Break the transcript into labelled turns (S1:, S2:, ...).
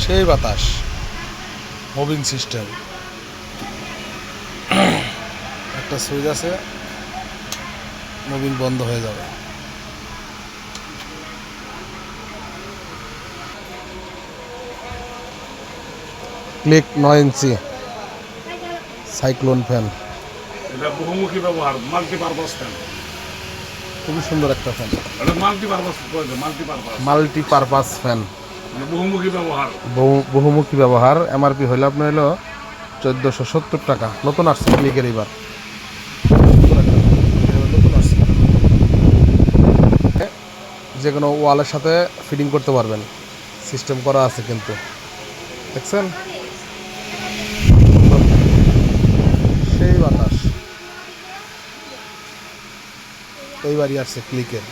S1: সেই বাতাস, moving system. একটা সুইচ আছে, মুভিং বন্ধ হয়ে যাবে। ক্লিক 9 ইঞ্চি সাইক্লোন ফ্যান,
S2: এটা বহুমুখী ব্যবহার, মাল্টিপারপাস ফ্যান।
S1: খুবই সুন্দর একটা ফ্যান,
S2: এটা মাল্টিপারপাস প্রয়োজন, মাল্টিপারপাস
S1: মাল্টিপারপাস ফ্যান,
S2: মানে বহুমুখী ব্যবহার।
S1: বহুমুখী ব্যবহার। এমআরপি হইলে আপনার হলো 1470 টাকা। নতুন আসছে ক্লিকের এবার, নতুন আসছে। যে কোনো ওয়ালের সাথে ফিটিং করতে পারবেন, সিস্টেম করা আছে কিন্তু, দেখছেন সেই বাতাস। এইবারই আসছে ক্লিকের।